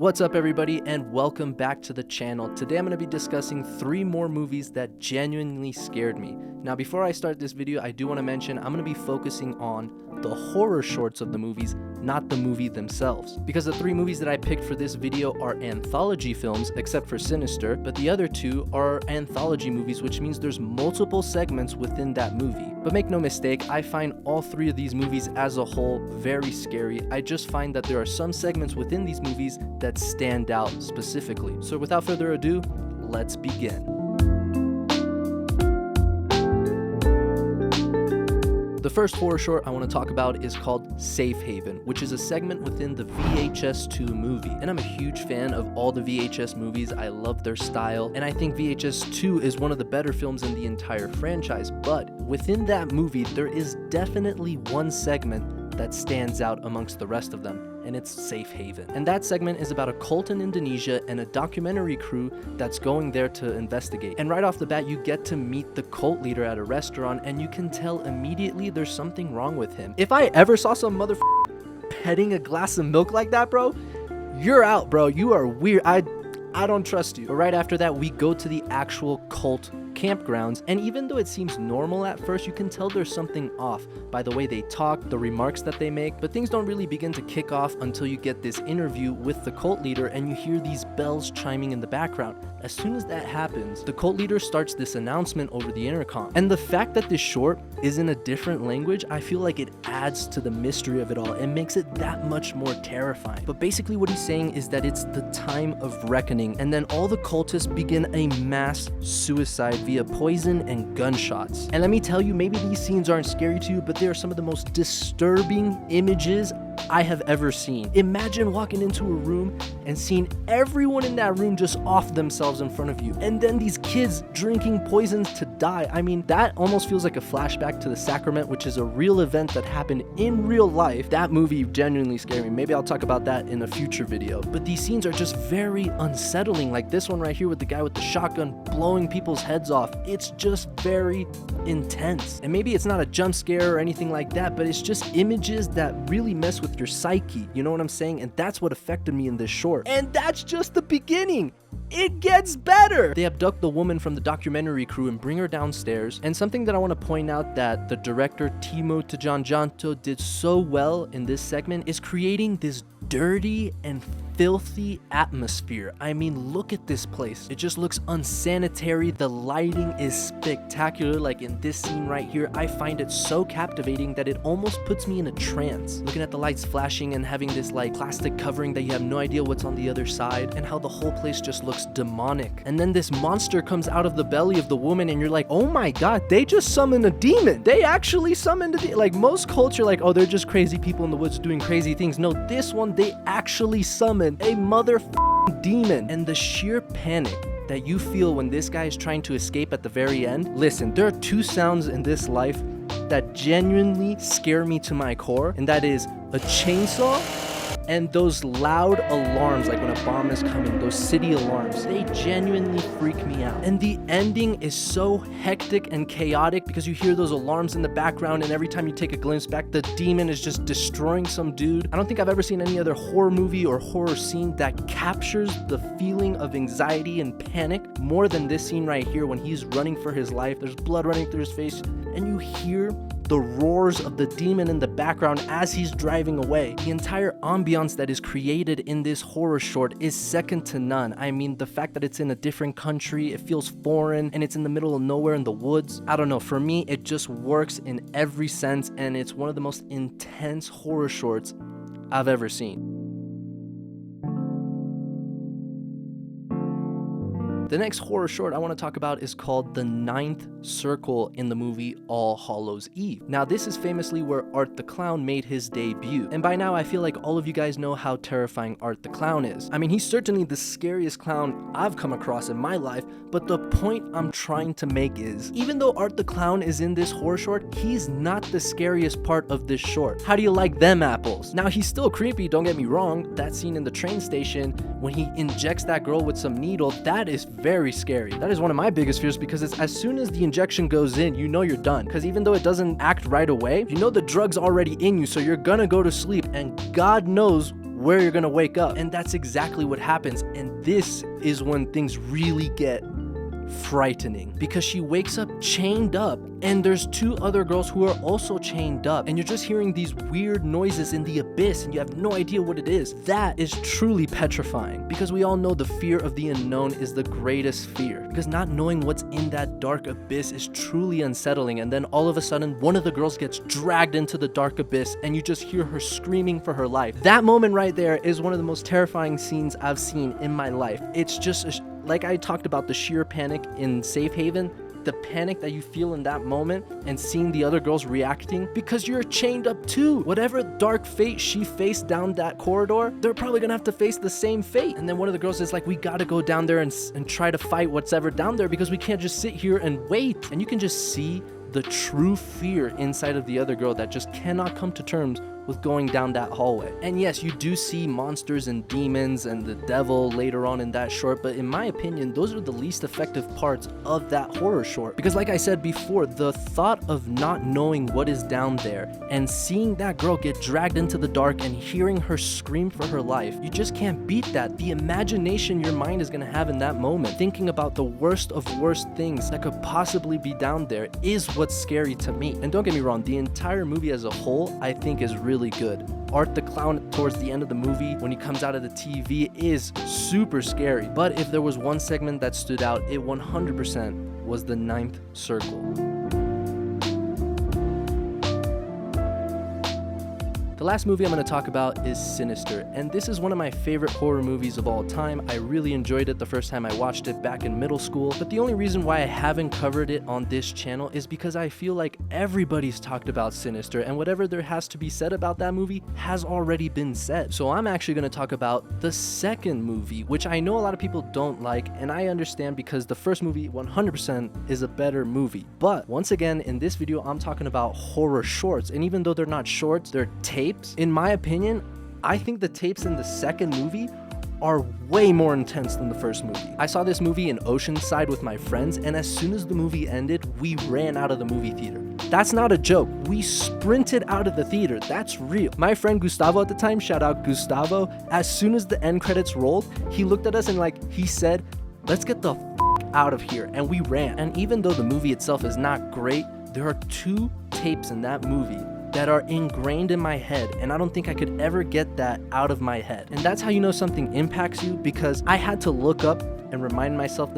What's up everybody and welcome back to the channel. Today I'm going to be discussing 3 more movies that genuinely scared me. Now before I start this video, I do want to mention I'm going to be focusing on the horror shorts of the movies, not the movie themselves. Because the 3 movies that I picked for this video are anthology films, except for Sinister, but the other 2 are anthology movies, which means there's multiple segments within that movie. But make no mistake, I find all 3 of these movies as a whole very scary. I just find that there are some segments within these movies that stand out specifically. So without further ado, let's begin. The first horror short I want to talk about is called Safe Haven, which is a segment within the VHS 2 movie. And I'm a huge fan of all the VHS movies. I love their style, and I think VHS 2 is one of the better films in the entire franchise. But within that movie, there is definitely one segment that stands out amongst the rest of them, and it's Safe Haven. And that segment is about a cult in Indonesia and a documentary crew that's going there to investigate. And right off the bat, you get to meet the cult leader at a restaurant, and you can tell immediately there's something wrong with him. If I ever saw some petting a glass of milk like that, bro, you're out, bro. You are weird. I don't trust you. But right after that, we go to the actual cult campgrounds, and even though it seems normal at first, you can tell there's something off by the way they talk, the remarks that they make. But things don't really begin to kick off until you get this interview with the cult leader and you hear these bells chiming in the background. As soon as that happens, the cult leader starts this announcement over the intercom. And the fact that this short is in a different language, I feel like it adds to the mystery of it all and makes it that much more terrifying. But basically what he's saying is that it's the time of reckoning, and then all the cultists begin a mass suicide via poison and gunshots. And let me tell you, maybe these scenes aren't scary to you, but they are some of the most disturbing images I have ever seen. Imagine walking into a room and seeing everyone in that room just off themselves in front of you, and then these kids drinking poisons to die. I mean, that almost feels like a flashback to the Sacrament, which is a real event that happened in real life. That movie genuinely scared me. Maybe I'll talk about that in a future video. But these scenes are just very unsettling, like this one right here with the guy with the shotgun blowing people's heads off. It's just very intense. And maybe it's not a jump scare or anything like that, but it's just images that really mess with your psyche, you know what I'm saying? And that's what affected me in this short. And that's just the beginning. It gets better. They abduct the woman from the documentary crew and bring her downstairs. And something that I want to point out that the director Timo Tjahjanto did so well in this segment is creating this dirty and filthy atmosphere. I mean, look at this place. It just looks unsanitary. The lighting is spectacular. Like in this scene right here, I find it so captivating that it almost puts me in a trance. Looking at the lights flashing and having this like plastic covering that you have no idea what's on the other side, and how the whole place just looks demonic. And then this monster comes out of the belly of the woman, and you're like, oh my god, they just summoned a demon. They actually summoned a demon. Like most culture, like, oh, they're just crazy people in the woods doing crazy things. No, this one, they actually summoned a motherfucking demon. And the sheer panic that you feel when this guy is trying to escape at the very end. Listen, there are 2 sounds in this life that genuinely scare me to my core, and that is a chainsaw and those loud alarms, like when a bomb is coming, those city alarms. They genuinely freak me out. And the ending is so hectic and chaotic because you hear those alarms in the background, and every time you take a glimpse back, the demon is just destroying some dude. I don't think I've ever seen any other horror movie or horror scene that captures the feeling of anxiety and panic more than this scene right here when he's running for his life. There's blood running through his face, and you hear the roars of the demon in the background as he's driving away. The entire ambiance that is created in this horror short is second to none. I mean, the fact that it's in a different country, it feels foreign, and it's in the middle of nowhere in the woods. I don't know, for me, it just works in every sense, and it's one of the most intense horror shorts I've ever seen. The next horror short I want to talk about is called The Ninth Circle in the movie All Hallows Eve. Now, this is famously where Art the Clown made his debut. And by now, I feel like all of you guys know how terrifying Art the Clown is. I mean, he's certainly the scariest clown I've come across in my life, but the point I'm trying to make is, even though Art the Clown is in this horror short, he's not the scariest part of this short. How do you like them apples? Now, he's still creepy, don't get me wrong. That scene in the train station when he injects that girl with some needle, that is very scary. That is one of my biggest fears, because it's as soon as the injection goes in, you know you're done. Because even though it doesn't act right away, you know the drug's already in you, so you're gonna go to sleep, and God knows where you're gonna wake up. And that's exactly what happens. And this is when things really get frightening, because she wakes up chained up, and there's two other girls who are also chained up, and you're just hearing these weird noises in the abyss, and you have no idea what it is. That is truly petrifying, because we all know the fear of the unknown is the greatest fear, because not knowing what's in that dark abyss is truly unsettling. And then all of a sudden, one of the girls gets dragged into the dark abyss, and you just hear her screaming for her life. That moment right there is one of the most terrifying scenes I've seen in my life. It's just like I talked about the sheer panic in Safe Haven, the panic that you feel in that moment, and seeing the other girls reacting, because you're chained up too. Whatever dark fate she faced down that corridor, they're probably gonna have to face the same fate. And then one of the girls is like, we gotta go down there and try to fight what's ever down there, because we can't just sit here and wait. And you can just see the true fear inside of the other girl that just cannot come to terms with going down that hallway. And yes, you do see monsters and demons and the devil later on in that short, but in my opinion, those are the least effective parts of that horror short. Because like I said before, the thought of not knowing what is down there and seeing that girl get dragged into the dark and hearing her scream for her life, you just can't beat that. The imagination your mind is gonna have in that moment, thinking about the worst of worst things that could possibly be down there, is what's scary to me. And don't get me wrong, the entire movie as a whole, I think is really good. Art the Clown towards the end of the movie, when he comes out of the TV, is super scary. But if there was one segment that stood out, it 100% was the ninth circle. The last movie I'm going to talk about is Sinister, and this is one of my favorite horror movies of all time. I really enjoyed it the first time I watched it back in middle school, but the only reason why I haven't covered it on this channel is because I feel like everybody's talked about Sinister, and whatever there has to be said about that movie has already been said. So I'm actually going to talk about the second movie, which I know a lot of people don't like, and I understand, because the first movie 100% is a better movie. But once again, in this video, I'm talking about horror shorts, and even though they're not shorts, they're tapes. In my opinion, I think the tapes in the second movie are way more intense than the first movie. I saw this movie in Oceanside with my friends, and as soon as the movie ended, we ran out of the movie theater. That's not a joke. We sprinted out of the theater. That's real. My friend Gustavo at the time, shout out Gustavo, as soon as the end credits rolled, he looked at us and he said, let's get the out of here, and we ran. And even though the movie itself is not great, there are two tapes in that movie that are ingrained in my head, and I don't think I could ever get that out of my head. And that's how you know something impacts you, because I had to look up and remind myself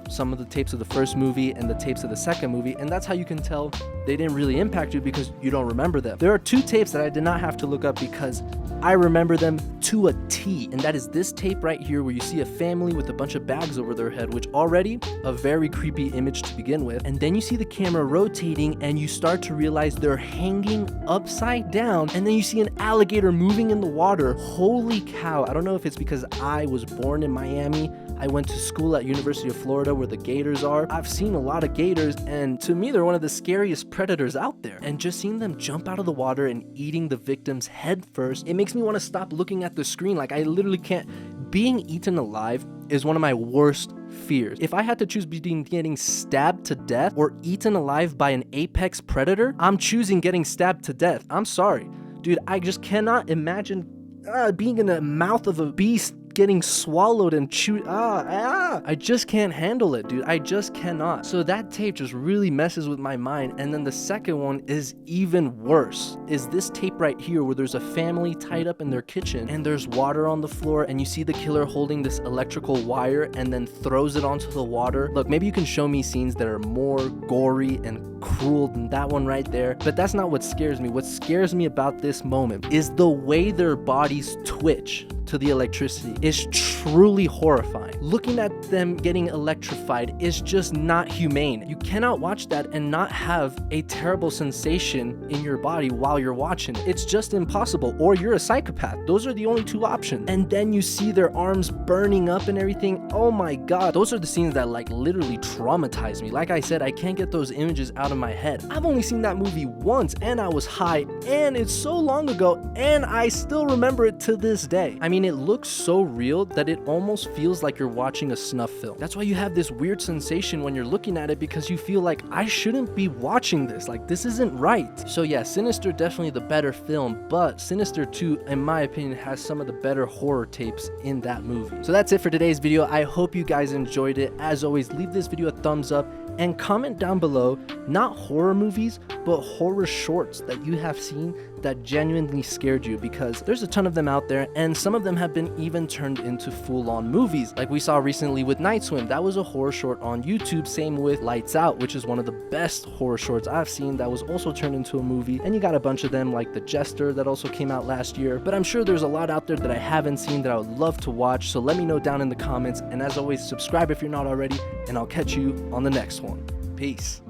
some of the tapes of the first movie and the tapes of the second movie, and that's how you can tell they didn't really impact you, because you don't remember them. There are two tapes that I did not have to look up because I remember them to a T, and that is this tape right here, where you see a family with a bunch of bags over their head, which already a very creepy image to begin with, and then you see the camera rotating and you start to realize they're hanging upside down, and then you see an alligator moving in the water. Holy cow. I don't know if it's because I was born in Miami, I went to school at University of Florida where the gators are. I've seen a lot of gators, and to me, they're one of the scariest predators out there. And just seeing them jump out of the water and eating the victims head first, it makes me want to stop looking at the screen. Like, I literally can't. Being eaten alive is one of my worst fears. If I had to choose between getting stabbed to death or eaten alive by an apex predator, I'm choosing getting stabbed to death. I'm sorry. Dude, I just cannot imagine being in the mouth of a beast, getting swallowed and chewed. I just can't handle it, dude. I just cannot. So that tape just really messes with my mind. And then the second one is even worse, is this tape right here, where there's a family tied up in their kitchen and there's water on the floor, and you see the killer holding this electrical wire and then throws it onto the water. Look, maybe you can show me scenes that are more gory and cruel than that one right there, but that's not what scares me. What scares me about this moment is the way their bodies twitch to the electricity is truly horrifying. Looking at them getting electrified is just not humane. You cannot watch that and not have a terrible sensation in your body while you're watching it. It's just impossible, or you're a psychopath. Those are the only two options. And then you see their arms burning up and everything. Oh my god, those are the scenes that literally traumatize me. Like I said, I can't get those images out of my head. I've only seen that movie once, and I was high, and it's so long ago, and I still remember it to this day. I mean, it looks so real that it almost feels like you're watching a snuff film. That's why you have this weird sensation when you're looking at it, because you feel like, I shouldn't be watching this, like this isn't right. So yeah, Sinister definitely the better film, but Sinister 2 in my opinion has some of the better horror tapes in that movie. So that's it for today's video. I hope you guys enjoyed it. As always, leave this video a thumbs up and comment down below, not horror movies, but horror shorts that you have seen that genuinely scared you, because there's a ton of them out there, and some of them have been even turned into full-on movies, like we saw recently with Night Swim. That was a horror short on YouTube. Same with Lights Out, which is one of the best horror shorts I've seen, that was also turned into a movie. And you got a bunch of them like The Jester that also came out last year, but I'm sure there's a lot out there that I haven't seen that I would love to watch, so let me know down in the comments. And as always, subscribe if you're not already, and I'll catch you on the next one. Peace.